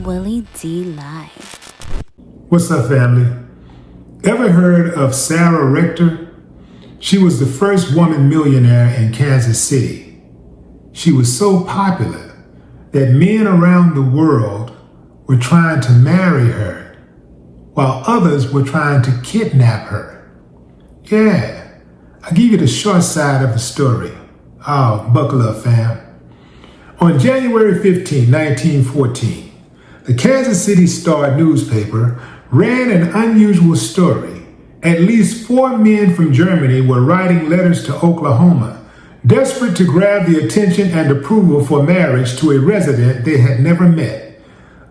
Willie D Live. What's up, family? Ever heard of Sarah Rector? She was the first woman millionaire in Kansas City. She was so popular that men around the world were trying to marry her, while others were trying to kidnap her. Yeah, I'll give you the short side of the story. Oh, buckle up, fam. On January 15, 1914, the Kansas City Star newspaper ran an unusual story. At least 4 men from Germany were writing letters to Oklahoma, desperate to grab the attention and approval for marriage to a resident they had never met.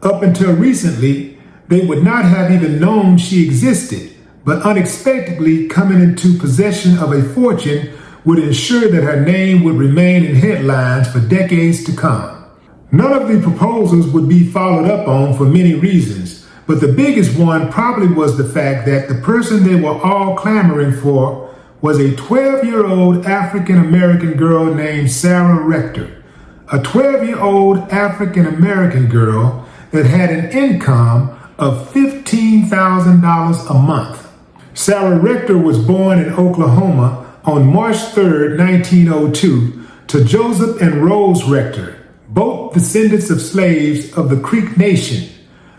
Up until recently, they would not have even known she existed, but unexpectedly coming into possession of a fortune would ensure that her name would remain in headlines for decades to come. None of the proposals would be followed up on for many reasons, but the biggest one probably was the fact that the person they were all clamoring for was a 12-year-old African-American girl named Sarah Rector, a 12-year-old African-American girl that had an income of $15,000 a month. Sarah Rector was born in Oklahoma on March 3, 1902, to Joseph and Rose Rector, both descendants of slaves of the Creek Nation.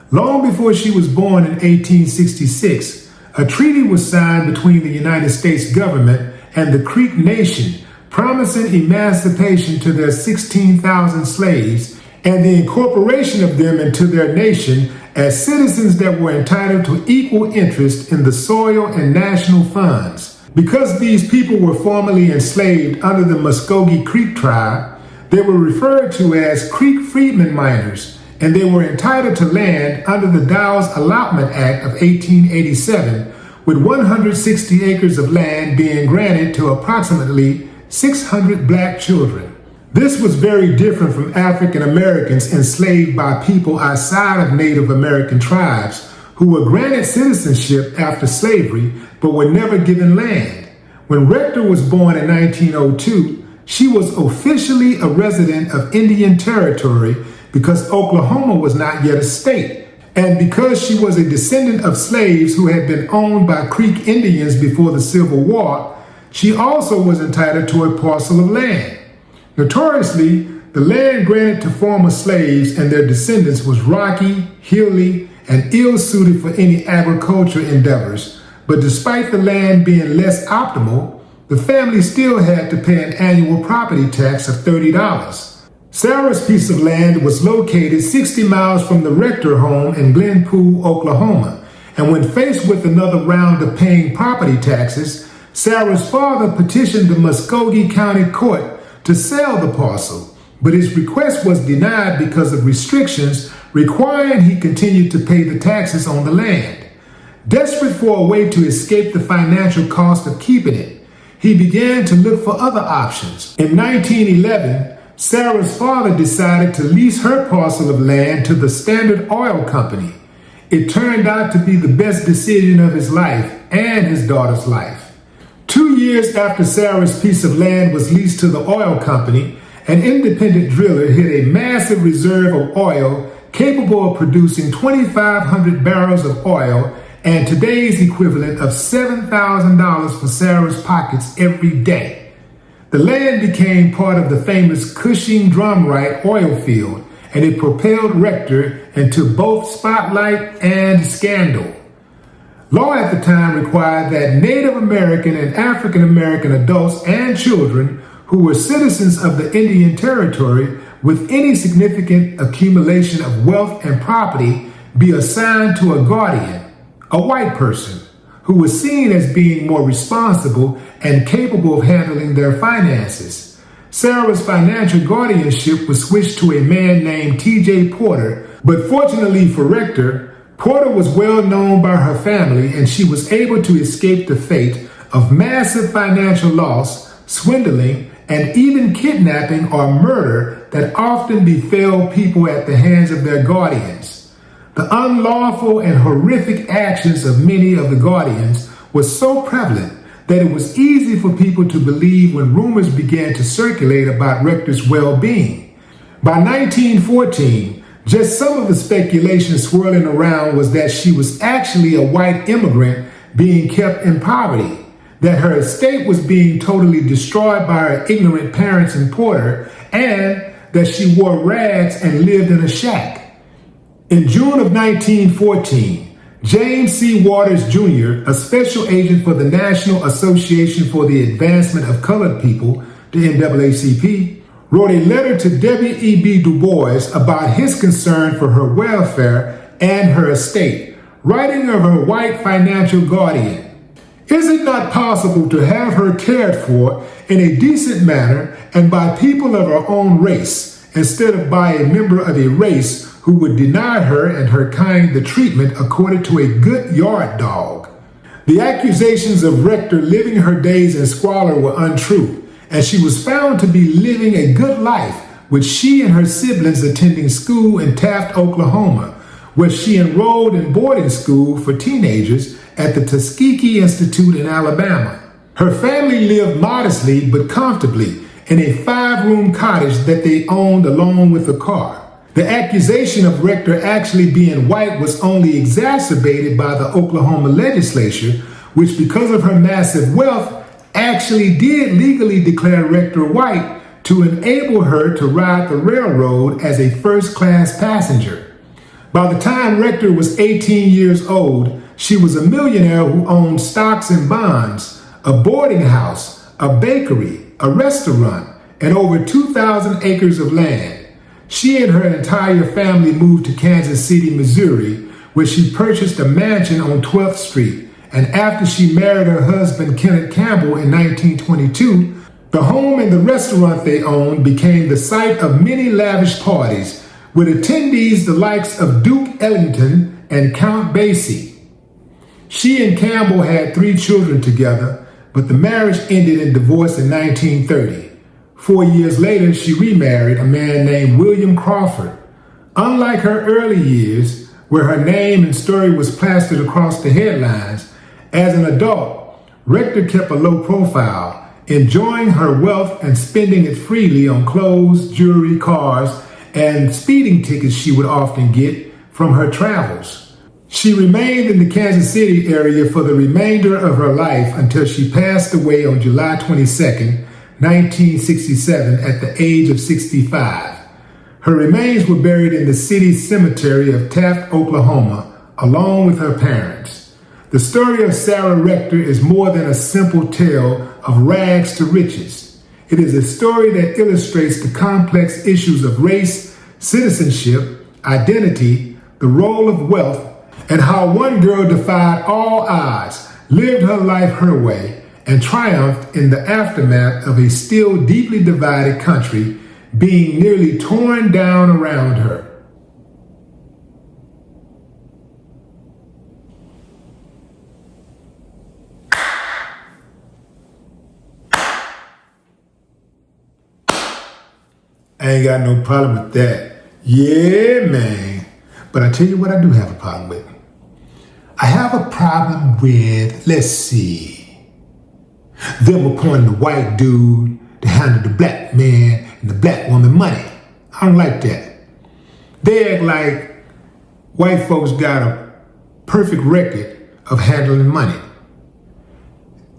Long before she was born in 1866, a treaty was signed between the United States government and the Creek Nation, promising emancipation to their 16,000 slaves and the incorporation of them into their nation as citizens that were entitled to equal interest in the soil and national funds. Because these people were formerly enslaved under the Muskogee Creek tribe, they were referred to as Creek freedmen miners, and they were entitled to land under the Dow's Allotment Act of 1887, with 160 acres of land being granted to approximately 600 black children. This was very different from African Americans enslaved by people outside of Native American tribes who were granted citizenship after slavery but were never given land. When Rector was born in 1902, she was officially a resident of Indian Territory because Oklahoma was not yet a state, and because she was a descendant of slaves who had been owned by Creek Indians before the Civil War, she also was entitled to a parcel of land. Notoriously, the land granted to former slaves and their descendants was rocky, hilly, and ill-suited for any agricultural endeavors, but despite the land being less optimal, the family still had to pay an annual property tax of $30. Sarah's piece of land was located 60 miles from the Rector home in Glenpool, Oklahoma, and when faced with another round of paying property taxes, Sarah's father petitioned the Muskogee County Court to sell the parcel, but his request was denied because of restrictions requiring he continue to pay the taxes on the land. Desperate for a way to escape the financial cost of keeping it, he began to look for other options. In 1911, Sarah's father decided to lease her parcel of land to the Standard Oil Company. It turned out to be the best decision of his life and his daughter's life. 2 years after Sarah's piece of land was leased to the oil company, an independent driller hit a massive reserve of oil capable of producing 2,500 barrels of oil and today's equivalent of $7,000 for Sarah's pockets every day. The land became part of the famous Cushing Drumright oil field, and it propelled Rector into both spotlight and scandal. Law at the time required that Native American and African American adults and children who were citizens of the Indian Territory with any significant accumulation of wealth and property be assigned to a guardian, a white person, who was seen as being more responsible and capable of handling their finances. Sarah's financial guardianship was switched to a man named T.J. Porter, but fortunately for Rector, Porter was well known by her family and she was able to escape the fate of massive financial loss, swindling, and even kidnapping or murder that often befell people at the hands of their guardians. The unlawful and horrific actions of many of the guardians was so prevalent that it was easy for people to believe when rumors began to circulate about Rector's well-being. By 1914, Just some of the speculation swirling around was that she was actually a white immigrant being kept in poverty, that her estate was being totally destroyed by her ignorant parents in Porter, and that she wore rags and lived in a shack. In June of 1914, James C. Waters Jr., a special agent for the National Association for the Advancement of Colored People, the NAACP, wrote a letter to W.E.B. Du Bois about his concern for her welfare and her estate, writing of her white financial guardian. Is it not possible to have her cared for in a decent manner and by people of her own race, instead of by a member of a race who would deny her and her kind the treatment accorded to a good yard dog? The accusations of Rector living her days in squalor were untrue, and she was found to be living a good life, with she and her siblings attending school in Taft, Oklahoma, where she enrolled in boarding school for teenagers at the Tuskegee Institute in Alabama. Her family lived modestly but comfortably in a 5-room cottage that they owned along with a car. The accusation of Rector actually being white was only exacerbated by the Oklahoma legislature, which, because of her massive wealth, actually did legally declare Rector white to enable her to ride the railroad as a first-class passenger. By the time Rector was 18 years old, she was a millionaire who owned stocks and bonds, a boarding house, a bakery, a restaurant, and over 2,000 acres of land. She and her entire family moved to Kansas City, Missouri, where she purchased a mansion on 12th Street. And after she married her husband, Kenneth Campbell, in 1922, the home and the restaurant they owned became the site of many lavish parties, with attendees the likes of Duke Ellington and Count Basie. She and Campbell had 3 children together, but the marriage ended in divorce in 1930. 4 years later, she remarried a man named William Crawford. Unlike her early years, where her name and story was plastered across the headlines, as an adult, Rector kept a low profile, enjoying her wealth and spending it freely on clothes, jewelry, cars, and speeding tickets she would often get from her travels. She remained in the Kansas City area for the remainder of her life until she passed away on July 22, 1967, at the age of 65. Her remains were buried in the city cemetery of Taft, Oklahoma, along with her parents. The story of Sarah Rector is more than a simple tale of rags to riches. It is a story that illustrates the complex issues of race, citizenship, identity, the role of wealth, and how one girl defied all odds, lived her life her way, and triumphed in the aftermath of a still deeply divided country being nearly torn down around her. I ain't got no problem with that. Yeah, man. But I tell you what I do have a problem with. I have a problem with, let's see, them appointing the white dude to handle the black man and the black woman money. I don't like that. They act like white folks got a perfect record of handling money.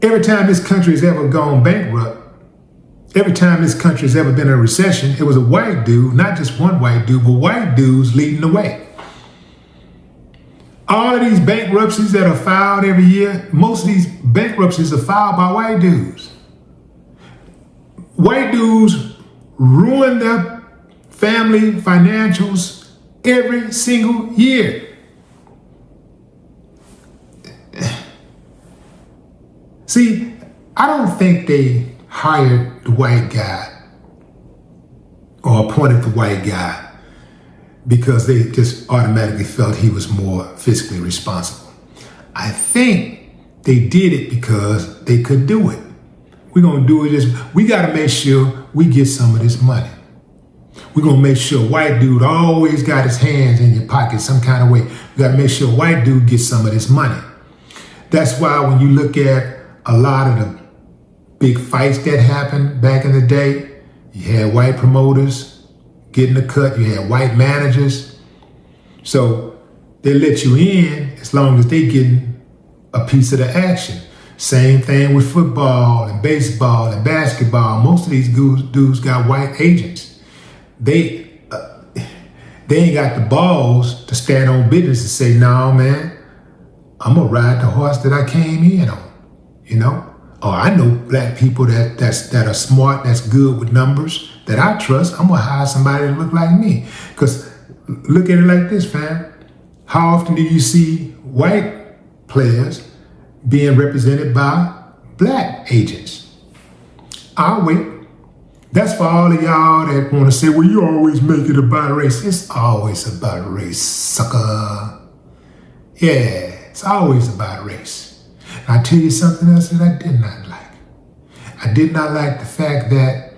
Every time this country has ever gone bankrupt, every time this country has ever been in a recession, it was a white dude, not just one white dude, but white dudes leading the way. All of these bankruptcies that are filed every year, most of these bankruptcies are filed by white dudes. White dudes ruin their family financials every single year. See, I don't think they hired the white guy or appointed the white guy because they just automatically felt he was more fiscally responsible. I think they did it because they could do it. We're going to do it we got to make sure we get some of this money. We're going to make sure white dude always got his hands in your pocket some kind of way. We got to make sure white dude gets some of this money. That's why when you look at a lot of the big fights that happened back in the day, you had white promoters getting the cut, you had white managers, So they let you in as long as they getting a piece of the action. Same thing with football and baseball and basketball. Most of these dudes got white agents. They ain't got the balls to stand on business and say, "No, man, I'm gonna ride the horse that I came in on," you know? Or I know black people that are smart, that's good with numbers, that I trust. I'm gonna hire somebody that look like me. Because look at it like this, fam. How often do you see white players being represented by black agents? I'll wait. That's for all of y'all that want to say, "Well, you always make it about race." It's always about race, sucker. Yeah, it's always about race. And I'll tell you something else that I did not like. I did not like the fact that,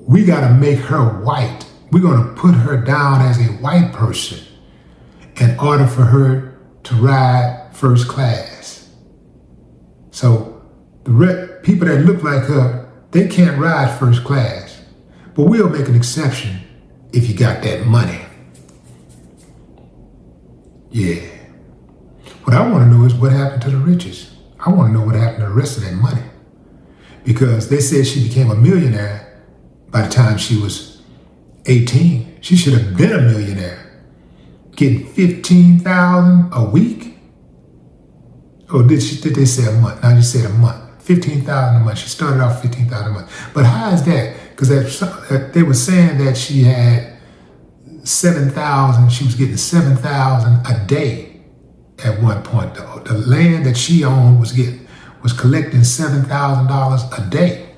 we got to make her white. We're going to put her down as a white person in order for her to ride first class. So the people that look like her, they can't ride first class. But we'll make an exception if you got that money. Yeah. What I want to know is what happened to the riches. I want to know what happened to the rest of that money. Because they said she became a millionaire by the time she was 18. She should have been a millionaire. Getting $15,000 a week? Or did they say a month? No, you said a month. $15,000 a month. She started off $15,000 a month. But how is that? Because they were saying that she had 7,000. She was getting 7,000 a day at one point. The land that she owned was collecting $7,000 a day.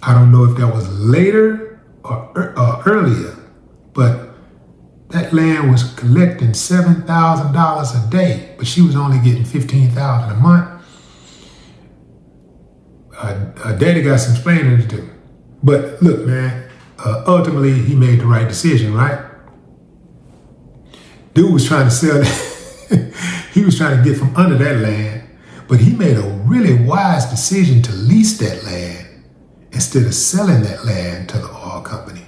I don't know if that was later or earlier, but that land was collecting $7,000 a day, but she was only getting $15,000 a month. Daddy got some explaining to do. But look, man, ultimately he made the right decision, right? Dude was trying to sell that. He was trying to get from under that land, but he made a really wise decision to lease that land instead of selling that land to the oil company.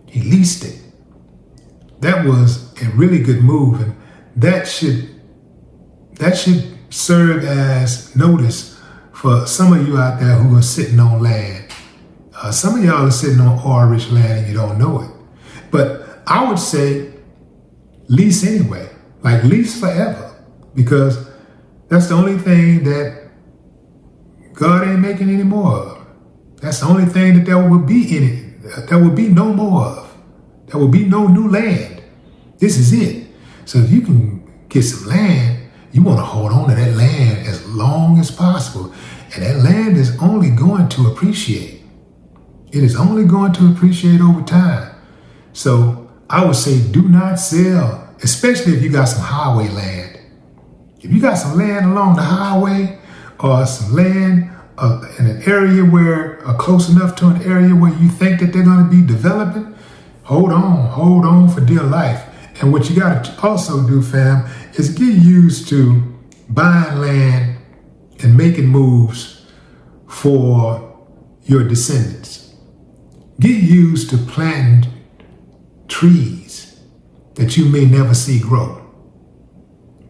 He leased it. That was a really good move, and that should serve as notice for some of you out there who are sitting on land. Some of y'all are sitting on oil-rich land and you don't know it. But I would say lease anyway, like lease forever, because that's the only thing that God ain't making any more of. That's the only thing that there will be in it. There will be no more of. There will be no new land. This is it. So if you can get some land, you want to hold on to that land as long as possible. And that land is only going to appreciate. It is only going to appreciate over time. So I would say do not sell, especially if you got some highway land. If you got some land along the highway or some land in an area where, close enough to an area where you think that they're going to be developing, hold on for dear life. And what you got to also do, fam, is get used to buying land and making moves for your descendants. Get used to planting trees that you may never see grow,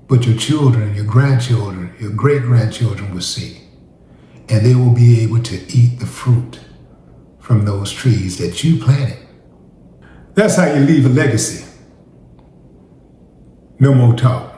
but your children, your grandchildren, your great-grandchildren will see. And they will be able to eat the fruit from those trees that you planted. That's how you leave a legacy. No more talk.